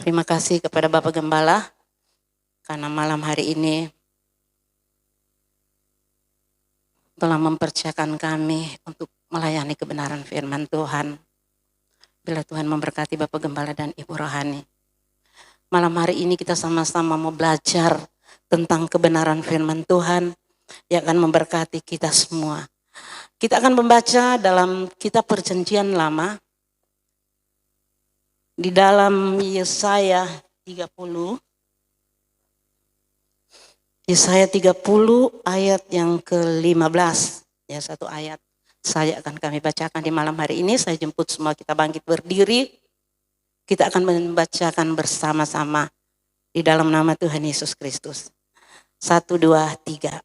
Terima kasih kepada Bapak Gembala karena malam hari ini telah mempercayakan kami untuk melayani kebenaran firman Tuhan. Bila Tuhan memberkati Bapak Gembala dan Ibu Rohani. Malam hari ini kita sama-sama mau belajar tentang kebenaran firman Tuhan yang akan memberkati kita semua. Kita akan membaca dalam kitab Perjanjian Lama di dalam Yesaya 30. Yesaya 30 ayat yang ke-15. Ya, satu ayat saya akan kami bacakan di malam hari ini. Saya jemput semua kita bangkit berdiri. Kita akan membacakan bersama-sama di dalam nama Tuhan Yesus Kristus. 1, 2, 3.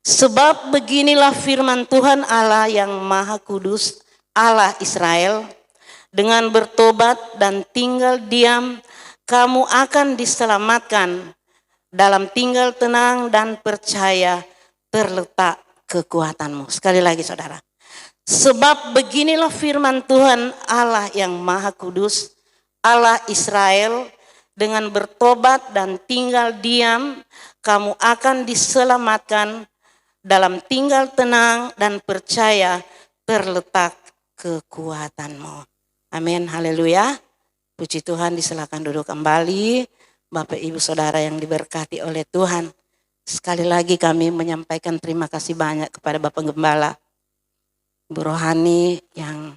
Sebab beginilah firman Tuhan Allah yang Maha Kudus, Allah Israel, dengan bertobat dan tinggal diam, kamu akan diselamatkan. Dalam tinggal tenang dan percaya terletak kekuatanmu. Sekali lagi saudara. Sebab beginilah firman Tuhan Allah yang Maha Kudus, Allah Israel, dengan bertobat dan tinggal diam, kamu akan diselamatkan. Dalam tinggal tenang dan percaya terletak kekuatanmu. Amin, haleluya. Puji Tuhan, disilakan duduk kembali. Bapak Ibu Saudara yang diberkati oleh Tuhan. Sekali lagi kami menyampaikan terima kasih banyak kepada Bapak Gembala, Bu Rohani yang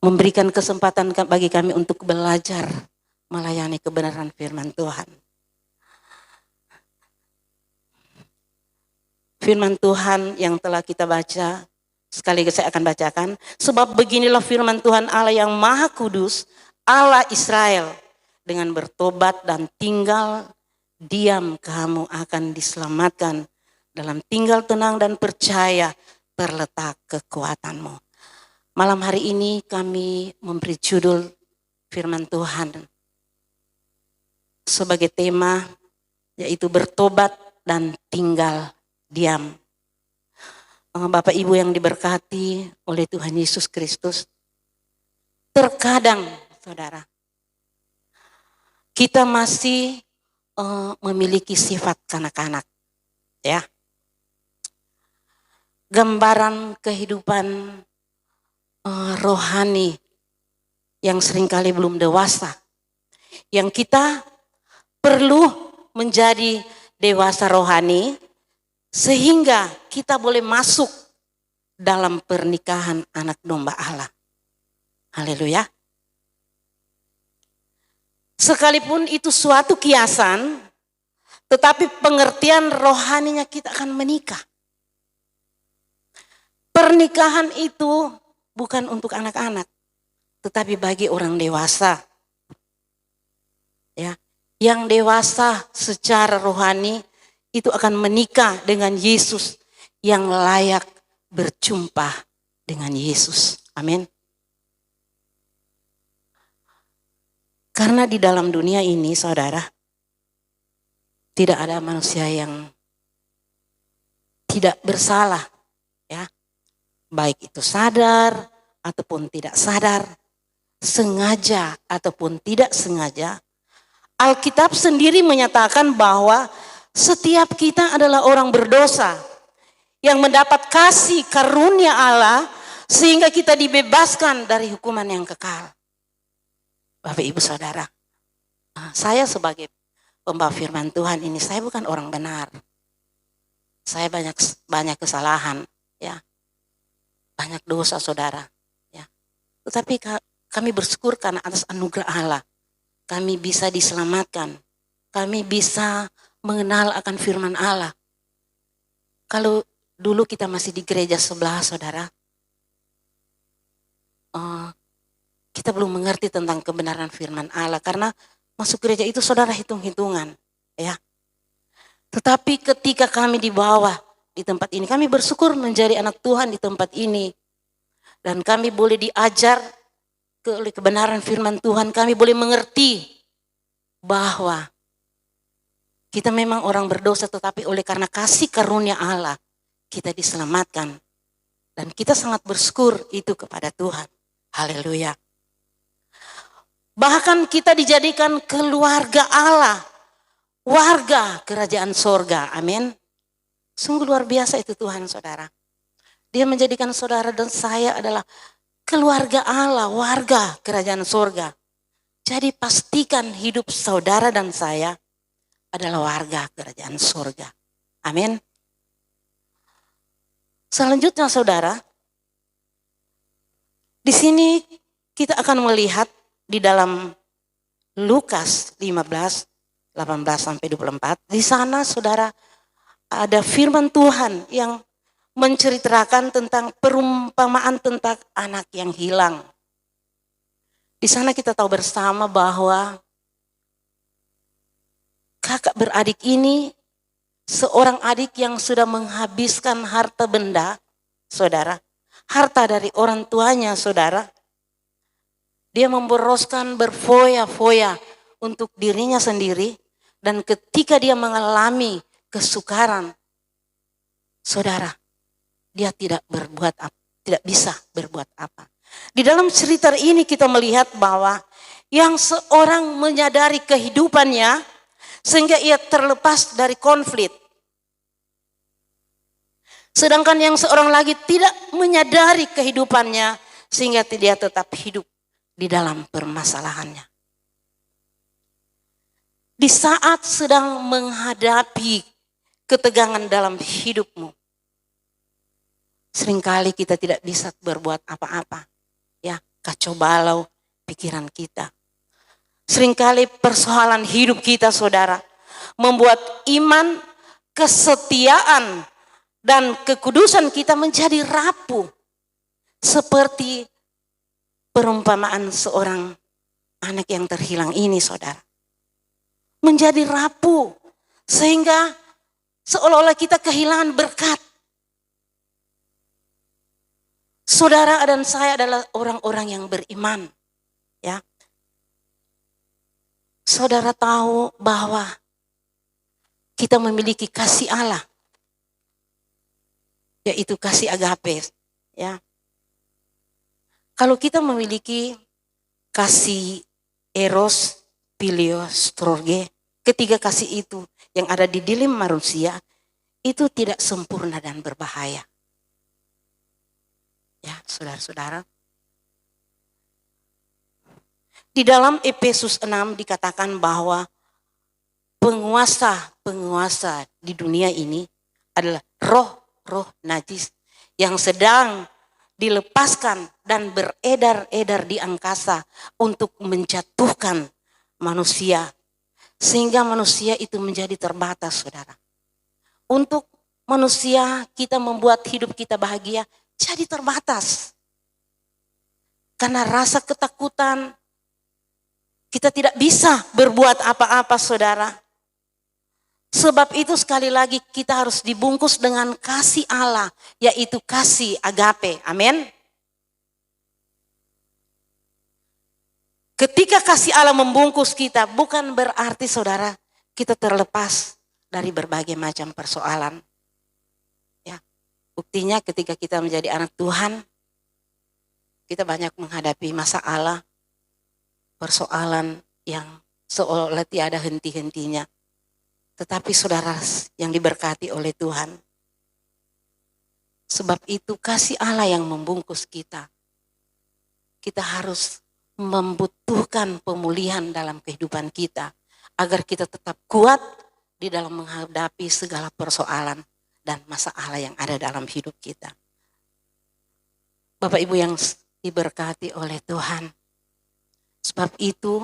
memberikan kesempatan bagi kami untuk belajar melayani kebenaran firman Tuhan. Firman Tuhan yang telah kita baca, sekaligus saya akan bacakan. Sebab beginilah firman Tuhan Allah yang Maha Kudus, Allah Israel, dengan bertobat dan tinggal diam kamu akan diselamatkan. Dalam tinggal tenang dan percaya terletak kekuatanmu. Malam hari ini kami memberi judul firman Tuhan sebagai tema, yaitu bertobat dan tinggal diam. Bapak Ibu yang diberkati oleh Tuhan Yesus Kristus, terkadang saudara, kita masih memiliki sifat kanak-kanak, ya. Gambaran kehidupan rohani yang seringkali belum dewasa, yang kita perlu menjadi dewasa rohani sehingga kita boleh masuk dalam pernikahan anak domba Allah. Haleluya. Sekalipun itu suatu kiasan, tetapi pengertian rohaninya kita akan menikah. Pernikahan itu bukan untuk anak-anak, tetapi bagi orang dewasa. Ya, yang dewasa secara rohani itu akan menikah dengan Yesus yang layak berjumpa dengan Yesus. Amin. Karena di dalam dunia ini, saudara, tidak ada manusia yang tidak bersalah, ya. Baik itu sadar ataupun tidak sadar, sengaja ataupun tidak sengaja. Alkitab sendiri menyatakan bahwa setiap kita adalah orang berdosa yang mendapat kasih karunia Allah sehingga kita dibebaskan dari hukuman yang kekal. Bapak Ibu Saudara, saya sebagai pembawa firman Tuhan ini, saya bukan orang benar. Saya banyak kesalahan, ya. Banyak dosa saudara, ya. Tetapi kami bersyukur karena atas anugerah Allah, kami bisa diselamatkan. Kami bisa mengenal akan firman Allah. Kalau dulu kita masih di gereja sebelah saudara, kita belum mengerti tentang kebenaran firman Allah karena masuk gereja itu saudara hitung-hitungan, ya. Tetapi ketika kami dibawa di tempat ini, kami bersyukur menjadi anak Tuhan di tempat ini, dan kami boleh diajar oleh kebenaran firman Tuhan. Kami boleh mengerti bahwa kita memang orang berdosa, tetapi oleh karena kasih karunia Allah kita diselamatkan, dan kita sangat bersyukur itu kepada Tuhan. Haleluya. Bahkan kita dijadikan keluarga Allah, warga kerajaan sorga. Amin. Sungguh luar biasa itu Tuhan, saudara. Dia menjadikan saudara dan saya adalah keluarga Allah, warga kerajaan sorga. Jadi pastikan hidup saudara dan saya adalah warga kerajaan sorga. Amin. Selanjutnya saudara, di sini kita akan melihat di dalam Lukas 15, 18-24. Di sana saudara ada firman Tuhan yang menceritakan tentang perumpamaan tentang anak yang hilang. Di sana kita tahu bersama bahwa kakak beradik ini seorang adik yang sudah menghabiskan harta benda, saudara. Harta dari orang tuanya, saudara. Dia memboroskan berfoya-foya untuk dirinya sendiri. Dan ketika dia mengalami kesukaran, saudara, dia tidak bisa berbuat apa. Di dalam cerita ini kita melihat bahwa yang seorang menyadari kehidupannya sehingga ia terlepas dari konflik. Sedangkan yang seorang lagi tidak menyadari kehidupannya sehingga dia tetap hidup di dalam permasalahannya. Di saat sedang menghadapi ketegangan dalam hidupmu, seringkali kita tidak bisa berbuat apa-apa. Ya, kacau balau pikiran kita. Seringkali persoalan hidup kita, saudara, membuat iman, kesetiaan, dan kekudusan kita menjadi rapuh. Seperti perumpamaan seorang anak yang terhilang ini, saudara. Menjadi rapuh. Sehingga seolah-olah kita kehilangan berkat. Saudara dan saya adalah orang-orang yang beriman. Ya. Saudara tahu bahwa kita memiliki kasih Allah, yaitu kasih agape. Ya. Kalau kita memiliki kasih eros, philios, storge, ketiga kasih itu yang ada di dalam manusia, itu tidak sempurna dan berbahaya. Ya, saudara-saudara. Di dalam Efesus 6 dikatakan bahwa penguasa di dunia ini adalah roh najis yang sedang dilepaskan dan beredar-edar di angkasa untuk menjatuhkan manusia. Sehingga manusia itu menjadi terbatas, saudara. Untuk manusia kita membuat hidup kita bahagia jadi terbatas. Karena rasa ketakutan, kita tidak bisa berbuat apa-apa, saudara. Sebab itu sekali lagi kita harus dibungkus dengan kasih Allah, yaitu kasih agape. Amin. Ketika kasih Allah membungkus kita, bukan berarti, saudara, kita terlepas dari berbagai macam persoalan. Ya, buktinya ketika kita menjadi anak Tuhan, kita banyak menghadapi masalah, persoalan yang seolah tiada henti-hentinya. Tetapi saudara yang diberkati oleh Tuhan, sebab itu kasih Allah yang membungkus kita. Kita harus membutuhkan pemulihan dalam kehidupan kita, agar kita tetap kuat di dalam menghadapi segala persoalan dan masalah yang ada dalam hidup kita. Bapak Ibu yang diberkati oleh Tuhan, sebab itu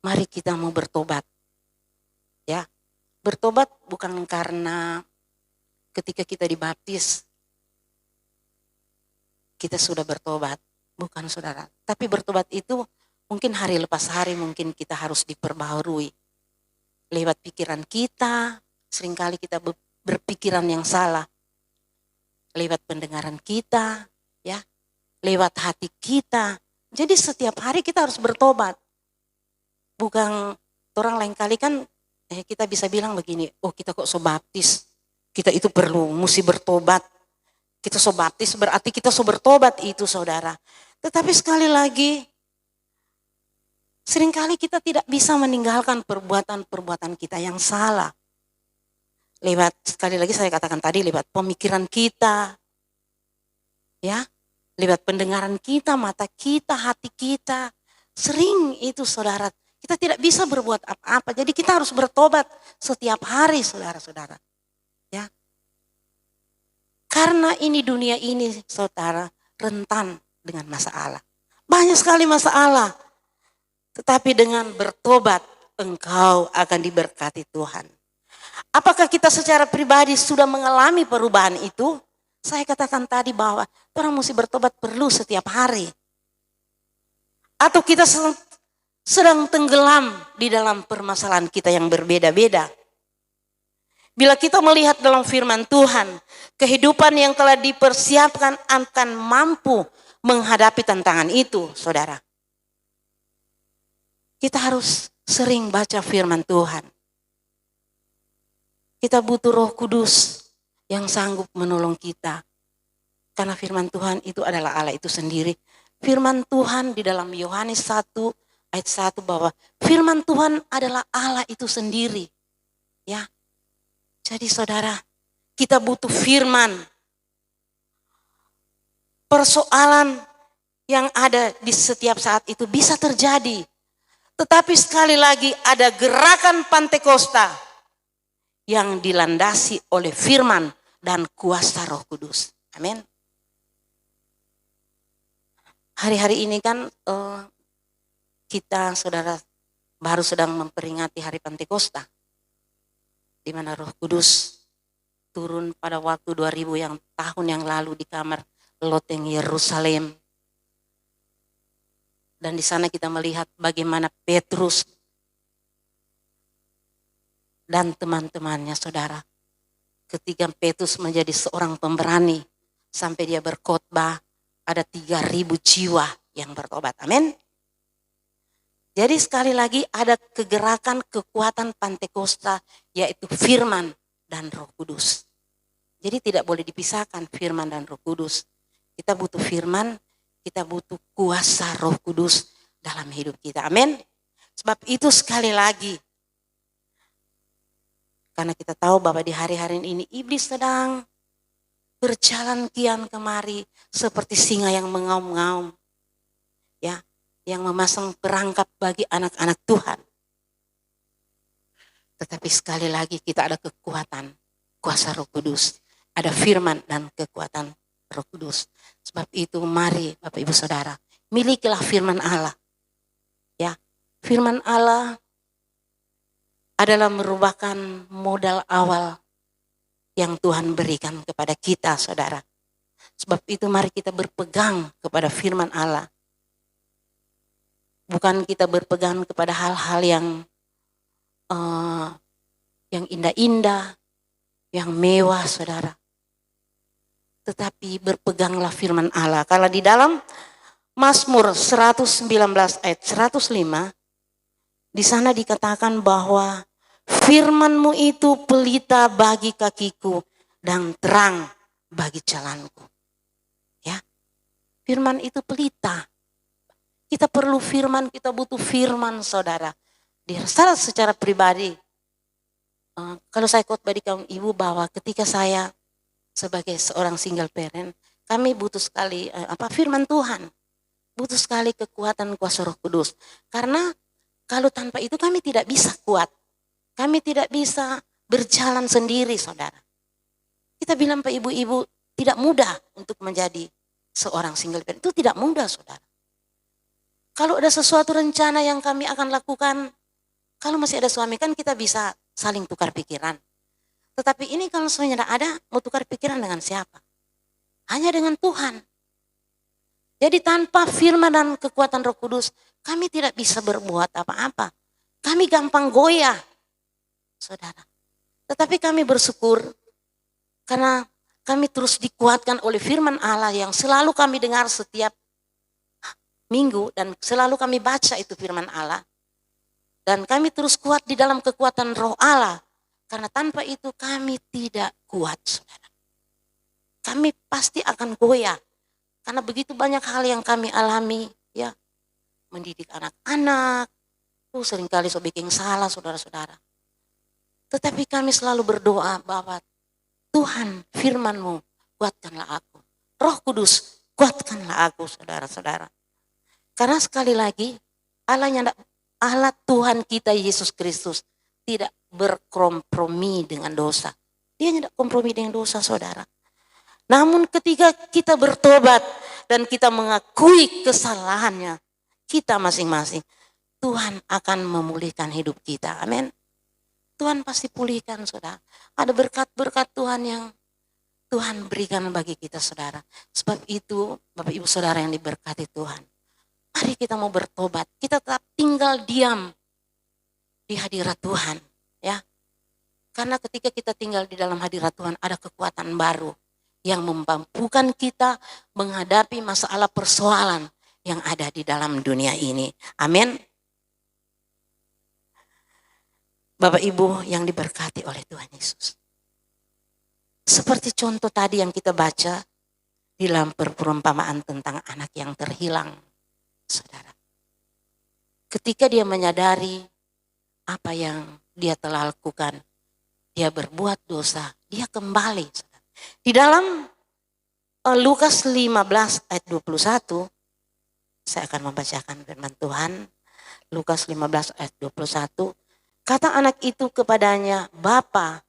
mari kita mau bertobat. Ya, bertobat bukan karena ketika kita dibaptis kita sudah bertobat, bukan, saudara. Tapi bertobat itu mungkin hari lepas hari mungkin kita harus diperbaharui. Lewat pikiran kita, seringkali kita berpikiran yang salah. Lewat pendengaran kita, ya, lewat hati kita. Jadi setiap hari kita harus bertobat. Bukan orang lain kali kan kita bisa bilang begini, oh kita kok so baptis, kita itu mesti bertobat. Kita so baptis berarti kita so bertobat itu, saudara. Tetapi sekali lagi Seringkali kita tidak bisa meninggalkan perbuatan-perbuatan kita yang salah. Lewat, sekali lagi saya katakan tadi, lewat pemikiran kita, ya, lewat pendengaran kita, mata kita, hati kita. Sering itu saudara, kita tidak bisa berbuat apa-apa. Jadi kita harus bertobat setiap hari saudara-saudara. Ya. Karena ini dunia ini saudara rentan dengan masalah. Banyak sekali masalah. Tetapi dengan bertobat engkau akan diberkati Tuhan. Apakah kita secara pribadi sudah mengalami perubahan itu? Saya katakan tadi bahwa orang mesti bertobat perlu setiap hari. Atau kita sedang tenggelam di dalam permasalahan kita yang berbeda-beda. Bila kita melihat dalam firman Tuhan, kehidupan yang telah dipersiapkan akan mampu menghadapi tantangan itu, saudara. Kita harus sering baca firman Tuhan. Kita butuh Roh Kudus yang sanggup menolong kita. Karena firman Tuhan itu adalah Allah itu sendiri. Firman Tuhan di dalam Yohanes 1 ayat 1 bahwa firman Tuhan adalah Allah itu sendiri. Ya. Jadi saudara, kita butuh firman. Persoalan yang ada di setiap saat itu bisa terjadi. Tetapi sekali lagi ada gerakan Pantekosta yang dilandasi oleh firman dan kuasa Roh Kudus. Amin. Hari-hari ini kan kita saudara baru sedang memperingati hari Pantekosta. Di mana Roh Kudus turun pada waktu 2000 tahun yang lalu di kamar loteng Yerusalem. Dan di sana kita melihat bagaimana Petrus dan teman-temannya saudara. Ketika Petrus menjadi seorang pemberani sampai dia berkhotbah, ada 3.000 jiwa yang bertobat. Amin. Jadi sekali lagi ada kegerakan kekuatan Pantekosta yaitu firman dan Roh Kudus. Jadi tidak boleh dipisahkan firman dan Roh Kudus. Kita butuh firman, kita butuh kuasa Roh Kudus dalam hidup kita. Amin. Sebab itu sekali lagi, karena kita tahu bahwa di hari-hari ini iblis sedang berjalan kian kemari seperti singa yang mengaum-ngaum. Ya, yang memasang perangkap bagi anak-anak Tuhan. Tetapi sekali lagi kita ada kekuatan kuasa Roh Kudus. Ada firman dan kekuatan Roh Kudus. Sebab itu mari Bapak Ibu Saudara, milikilah firman Allah. Ya, firman Allah adalah merupakan modal awal yang Tuhan berikan kepada kita, saudara. Sebab itu mari kita berpegang kepada firman Allah. Bukan kita berpegang kepada hal-hal yang indah-indah, yang mewah, saudara. Tetapi berpeganglah firman Allah. Kalau di dalam Mazmur 119 ayat 105, di sana dikatakan bahwa firman-Mu itu pelita bagi kakiku dan terang bagi jalanku. Ya, firman itu pelita. Kita perlu firman, kita butuh firman, saudara. Secara pribadi, kalau saya khotbah di kaum ibu bahwa ketika saya sebagai seorang single parent, kami butuh sekali firman Tuhan. Butuh sekali kekuatan kuasa Roh Kudus. Karena kalau tanpa itu kami tidak bisa kuat. Kami tidak bisa berjalan sendiri, saudara. Kita bilang Pak Ibu-ibu, tidak mudah untuk menjadi seorang single parent. Itu tidak mudah, saudara. Kalau ada sesuatu rencana yang kami akan lakukan, kalau masih ada suami kan kita bisa saling tukar pikiran. Tetapi ini kalau suaminya tidak ada, mau tukar pikiran dengan siapa? Hanya dengan Tuhan. Jadi tanpa firman dan kekuatan Roh Kudus, kami tidak bisa berbuat apa-apa. Kami gampang goyah, saudara. Tetapi kami bersyukur karena kami terus dikuatkan oleh firman Allah yang selalu kami dengar setiap minggu dan selalu kami baca itu firman Allah. Dan kami terus kuat di dalam kekuatan Roh Allah. Karena tanpa itu kami tidak kuat, saudara. Kami pasti akan goyah. Karena begitu banyak hal yang kami alami, ya. mendidik anak-anak. Seringkali bikin salah saudara-saudara. Tetapi kami selalu berdoa bahwa Tuhan firman-Mu kuatkanlah aku. Roh Kudus kuatkanlah aku saudara-saudara. Karena sekali lagi Allah Tuhan kita Yesus Kristus tidak berkompromi dengan dosa. Dia tidak kompromi dengan dosa saudara. Namun ketika kita bertobat dan kita mengakui kesalahannya kita masing-masing, Tuhan akan memulihkan hidup kita. Amin. Tuhan pasti pulihkan saudara. Ada berkat-berkat Tuhan yang Tuhan berikan bagi kita saudara. Sebab itu Bapak Ibu Saudara yang diberkati Tuhan. Mari kita mau bertobat. Kita tetap tinggal diam di hadirat Tuhan. Ya. Karena ketika kita tinggal di dalam hadirat Tuhan ada kekuatan baru yang memampukan kita menghadapi masalah persoalan yang ada di dalam dunia ini. Amin. Bapak Ibu yang diberkati oleh Tuhan Yesus. Seperti contoh tadi yang kita baca di dalam perumpamaan tentang anak yang terhilang. Saudara. Ketika dia menyadari apa yang dia telah lakukan, dia berbuat dosa, dia kembali. Saudara. Di dalam Lukas 15 ayat 21, saya akan membacakan firman Tuhan. Lukas 15 ayat 21. Kata anak itu kepadanya, Bapa,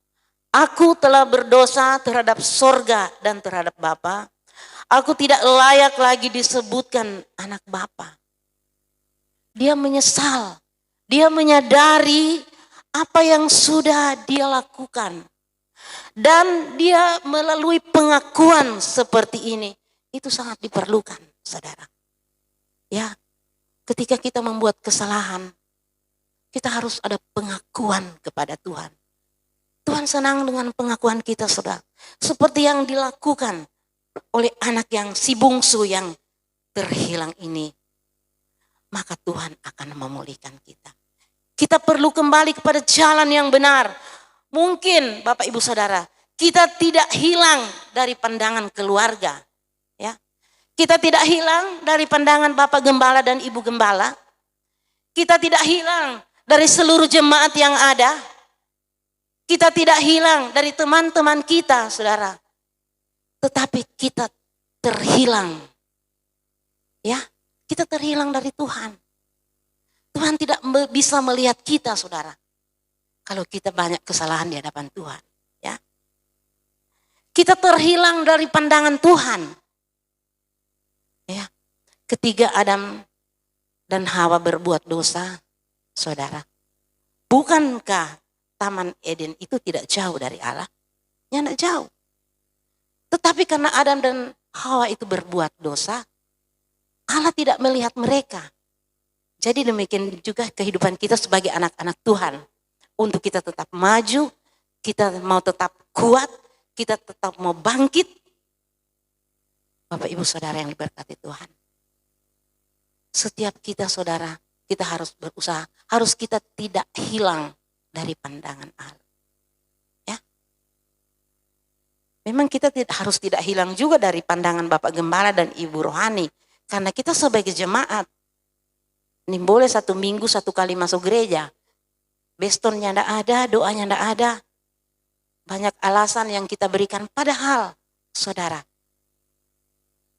aku telah berdosa terhadap sorga dan terhadap Bapa. Aku tidak layak lagi disebutkan anak Bapa. Dia menyesal. Dia menyadari apa yang sudah dia lakukan. Dan dia melalui pengakuan seperti ini. Itu sangat diperlukan, saudara. Ya, ketika kita membuat kesalahan, kita harus ada pengakuan kepada Tuhan. Tuhan senang dengan pengakuan kita, saudara. Seperti yang dilakukan oleh anak yang si bungsu yang terhilang ini. Maka Tuhan akan memulihkan kita. Kita perlu kembali kepada jalan yang benar. Mungkin Bapak Ibu Saudara, kita tidak hilang dari pandangan keluarga. Ya. Kita tidak hilang dari pandangan Bapak Gembala dan Ibu Gembala. Kita tidak hilang dari seluruh jemaat yang ada. Kita tidak hilang dari teman-teman kita, saudara. Tetapi kita terhilang. Ya, kita terhilang dari Tuhan. Tuhan tidak bisa melihat kita, saudara. Kalau kita banyak kesalahan di hadapan Tuhan. Ya. Kita terhilang dari pandangan Tuhan. Ya. Ketika Adam dan Hawa berbuat dosa, saudara, bukankah Taman Eden itu tidak jauh dari Allah? Ya, tidak jauh. Tetapi karena Adam dan Hawa itu berbuat dosa, Allah tidak melihat mereka. Jadi demikian juga kehidupan kita sebagai anak-anak Tuhan. Untuk kita tetap maju, kita mau tetap kuat, kita tetap mau bangkit. Bapak Ibu Saudara yang diberkati Tuhan. Setiap kita saudara, kita harus berusaha, harus kita tidak hilang dari pandangan Allah. Ya. Memang kita harus tidak hilang juga dari pandangan Bapak Gembala dan Ibu Rohani. Karena kita sebagai jemaat, ini boleh 1 minggu 1 kali masuk gereja. Bestonnya tidak ada, doanya tidak ada. Banyak alasan yang kita berikan. Padahal, saudara,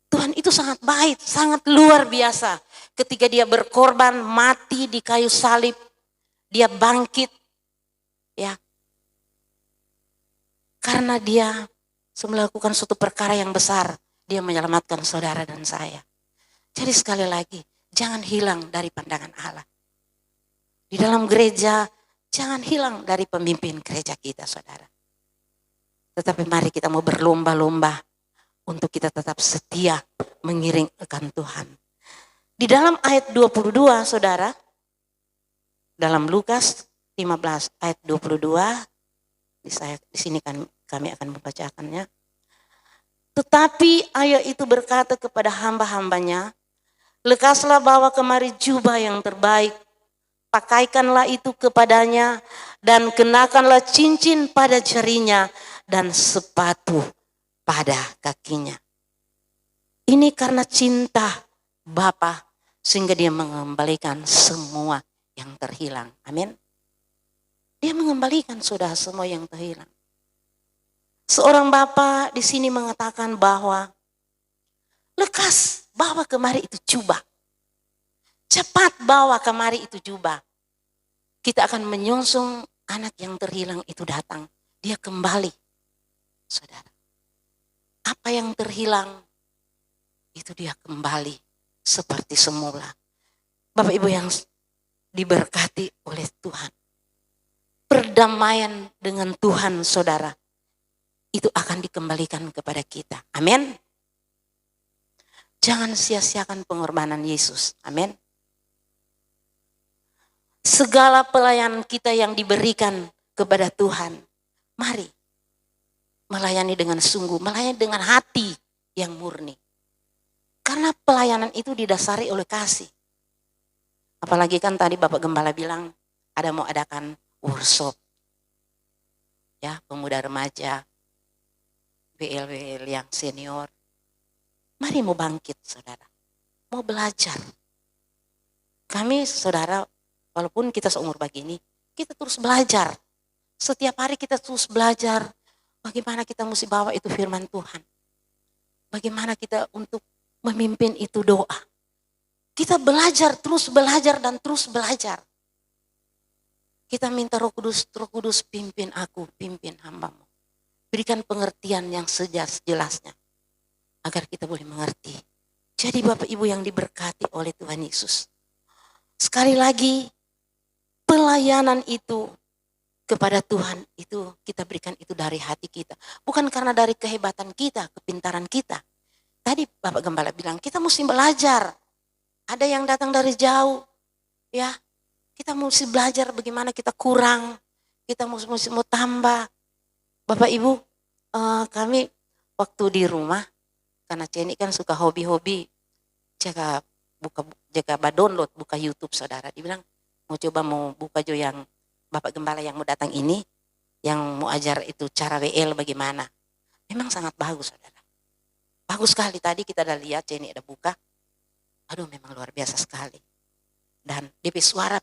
Tuhan itu sangat baik, sangat luar biasa. Ketika dia berkorban, mati di kayu salib, dia bangkit. Ya, karena dia melakukan suatu perkara yang besar, dia menyelamatkan saudara dan saya. Jadi sekali lagi, jangan hilang dari pandangan Allah. Di dalam gereja, jangan hilang dari pemimpin gereja kita, saudara. Tetapi mari kita mau berlomba-lomba untuk kita tetap setia mengiring akan Tuhan. Di dalam ayat 22, saudara, dalam Lukas 15 ayat 22, di sini kami akan membacakannya. Tetapi ayah itu berkata kepada hamba-hambanya, lekaslah bawa kemari jubah yang terbaik, pakaikanlah itu kepadanya, dan kenakanlah cincin pada jarinya, dan sepatu pada kakinya. Ini karena cinta Bapa Sehingga dia mengembalikan semua yang terhilang. Amin. Dia mengembalikan sudah semua yang terhilang. Seorang bapak di sini mengatakan bahwa lekas bawa kemari itu jubah. Cepat bawa kemari itu jubah. Kita akan menyongsong anak yang terhilang itu datang. Dia kembali. Saudara. Apa yang terhilang itu dia kembali seperti semula. Bapak Ibu yang diberkati oleh Tuhan. Perdamaian dengan Tuhan saudara. Itu akan dikembalikan kepada kita. Amin. Jangan sia-siakan pengorbanan Yesus. Amin. Segala pelayanan kita yang diberikan kepada Tuhan. Mari. Melayani dengan sungguh. Melayani dengan hati yang murni. Karena pelayanan itu didasari oleh kasih. Apalagi kan tadi Bapak Gembala bilang. Ada mau adakan workshop. Ya, pemuda remaja. BL yang senior. Mari mau bangkit saudara. Mau belajar. Kami saudara, walaupun kita seumur begini, kita terus belajar. Setiap hari kita terus belajar. Bagaimana kita mesti bawa itu firman Tuhan. Bagaimana kita untuk memimpin itu doa. Kita belajar, terus belajar dan terus belajar. Kita minta Roh Kudus pimpin aku, pimpin hambamu. Berikan pengertian yang sejelas-jelasnya. Agar kita boleh mengerti. Jadi Bapak Ibu yang diberkati oleh Tuhan Yesus. Sekali lagi, pelayanan itu kepada Tuhan itu kita berikan itu dari hati kita. Bukan karena dari kehebatan kita, kepintaran kita. Tadi Bapak Gembala bilang kita mesti belajar. Ada yang datang dari jauh. Ya, kita mesti belajar bagaimana kita kurang. Kita mesti mau tambah. Bapak Ibu, kami waktu di rumah, karena Ceni kan suka hobi-hobi, jaga download, buka YouTube saudara. Dia bilang, mau buka jo yang Bapak Gembala yang mau datang ini, yang mau ajar itu cara WL bagaimana. Memang sangat bagus saudara. Bagus sekali, tadi kita udah lihat Ceni ada buka. Aduh memang luar biasa sekali. Dan DP suara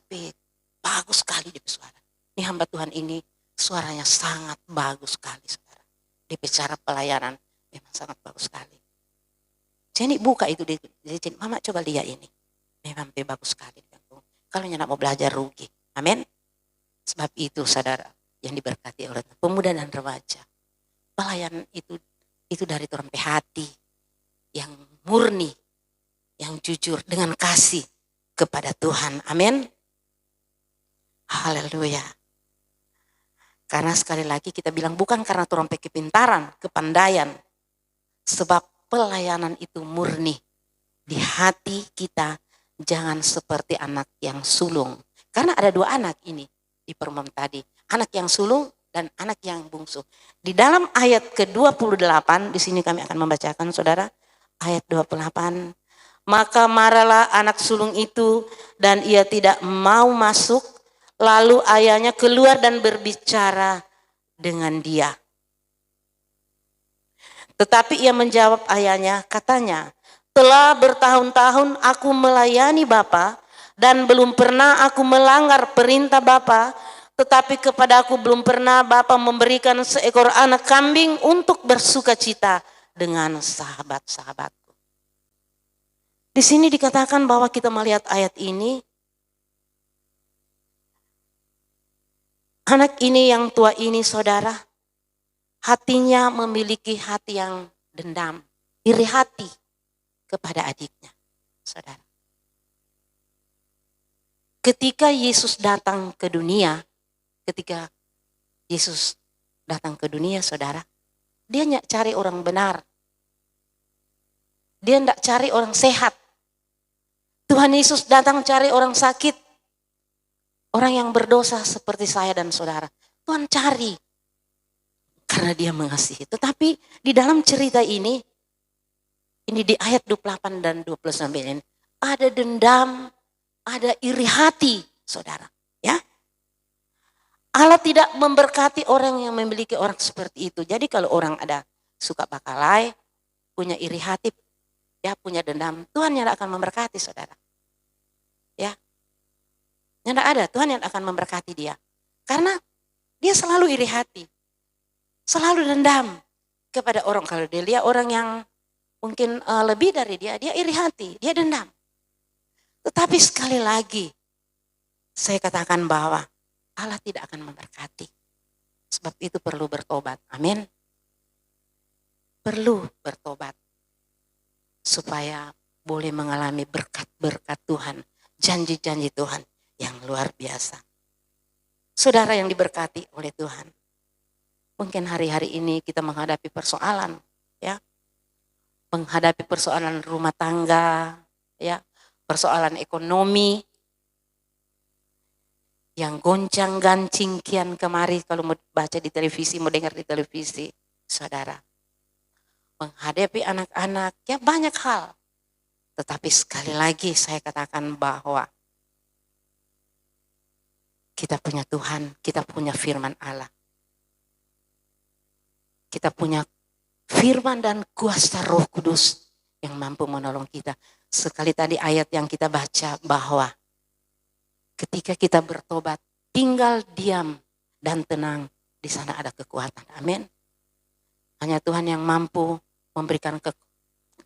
bagus sekali DP suara. Ini hamba Tuhan ini suaranya sangat bagus sekali saudara. DP cara pelayanan memang sangat bagus sekali. Ceni buka itu di Ceni, Mama coba lihat ini. Memang bagus sekali. Kalau nyana mau belajar rugi. Amin. Sebab itu saudara yang diberkati oleh pemuda dan remaja. Pelayanan itu dari Tuhan hati yang murni, yang jujur dengan kasih kepada Tuhan. Amin. Haleluya. Karena sekali lagi kita bilang bukan karena Tuhan kepintaran, kepandaian. Sebab pelayanan itu murni. Di hati kita jangan seperti anak yang sulung. Karena ada dua anak ini di permem tadi. Anak yang sulung dan anak yang bungsu. Di dalam ayat ke-28, di sini kami akan membacakan saudara. Ayat 28. Maka marahlah anak sulung itu dan ia tidak mau masuk. Lalu ayahnya keluar dan berbicara dengan dia. Tetapi ia menjawab ayahnya, katanya, telah bertahun-tahun aku melayani Bapa dan belum pernah aku melanggar perintah Bapa, tetapi kepada aku belum pernah Bapa memberikan seekor anak kambing untuk bersukacita dengan sahabat-sahabatku. Di sini dikatakan bahwa kita melihat ayat ini, anak ini yang tua ini saudara, hatinya memiliki hati yang dendam, iri hati kepada adiknya, saudara. Ketika Yesus datang ke dunia, saudara, dia nggak cari orang benar. Dia nggak cari orang sehat. Tuhan Yesus datang cari orang sakit. Orang yang berdosa seperti saya dan saudara. Tuhan cari. Karena dia mengasihi. Tetapi di dalam cerita ini di ayat 28 dan 29 ini, ada dendam, ada iri hati, saudara. Ya, Allah tidak memberkati orang yang memiliki orang seperti itu. Jadi kalau orang ada suka bakalai, punya iri hati, ya punya dendam, Tuhan yang akan memberkati saudara. Ya, tidak ada. Tuhan yang akan memberkati dia. Karena dia selalu iri hati. Selalu dendam kepada orang. Kalau dia lihat orang yang mungkin lebih dari dia iri hati, dia dendam. Tetapi sekali lagi, saya katakan bahwa Allah tidak akan memberkati. Sebab itu perlu bertobat. Amin. Perlu bertobat. Supaya boleh mengalami berkat-berkat Tuhan. Janji-janji Tuhan yang luar biasa. Saudara yang diberkati oleh Tuhan. Mungkin hari-hari ini kita menghadapi persoalan. Ya, menghadapi persoalan rumah tangga. Ya, persoalan ekonomi. Yang goncang-gancing kian kemari kalau mau baca di televisi, mau dengar di televisi. Saudara. Menghadapi anak-anak, ya banyak hal. Tetapi sekali lagi saya katakan bahwa kita punya Tuhan, kita punya firman Allah. Kita punya firman dan kuasa Roh Kudus yang mampu menolong kita. Sekali tadi ayat yang kita baca bahwa ketika kita bertobat, tinggal diam dan tenang, di sana ada kekuatan. Amin. Hanya Tuhan yang mampu memberikan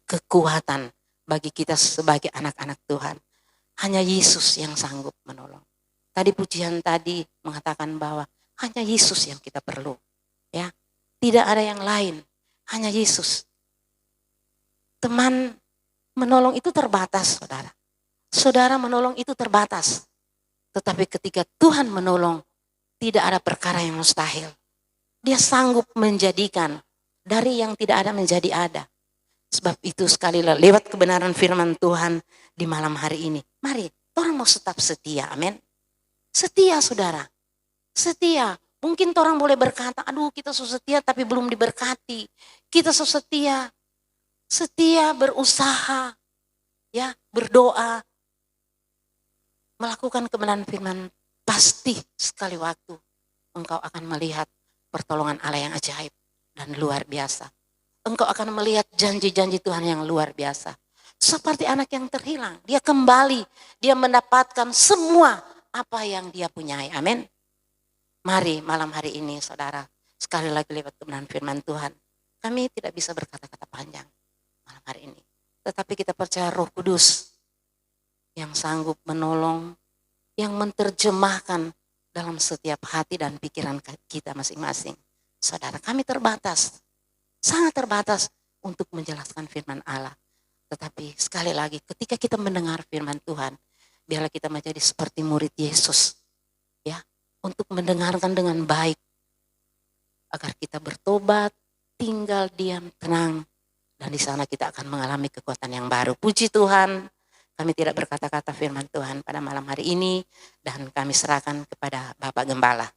kekuatan bagi kita sebagai anak-anak Tuhan. Hanya Yesus yang sanggup menolong. Tadi pujian tadi mengatakan bahwa hanya Yesus yang kita perlu. Ya, tidak ada yang lain, hanya Yesus. Teman menolong itu terbatas, saudara. Saudara menolong itu terbatas. Tetapi ketika Tuhan menolong, tidak ada perkara yang mustahil. Dia sanggup menjadikan dari yang tidak ada menjadi ada. Sebab itu sekali lewat kebenaran firman Tuhan di malam hari ini. Mari, orang mau tetap setia, amin. Setia, saudara. Setia. Mungkin orang boleh berkata, aduh kita setia tapi belum diberkati. Kita setia. Setia berusaha. Ya, berdoa. Melakukan kebenaran firman. Pasti sekali waktu engkau akan melihat pertolongan Allah yang ajaib dan luar biasa. Engkau akan melihat janji-janji Tuhan yang luar biasa. Seperti anak yang terhilang. Dia kembali. Dia mendapatkan semua apa yang dia punyai. Amin. Mari malam hari ini saudara. Sekali lagi lewat kebenaran firman Tuhan. Kami tidak bisa berkata-kata panjang malam hari ini. Tetapi kita percaya Roh Kudus. Yang sanggup menolong. Yang menerjemahkan dalam setiap hati dan pikiran kita masing-masing. Saudara, kami terbatas. Sangat terbatas untuk menjelaskan firman Allah. Tetapi sekali lagi ketika kita mendengar firman Tuhan, biarlah kita menjadi seperti murid Yesus. Ya, untuk mendengarkan dengan baik. Agar kita bertobat, tinggal diam, tenang. Dan di sana kita akan mengalami kekuatan yang baru. Puji Tuhan, kami tidak berkata-kata firman Tuhan pada malam hari ini. Dan kami serahkan kepada Bapak Gembala.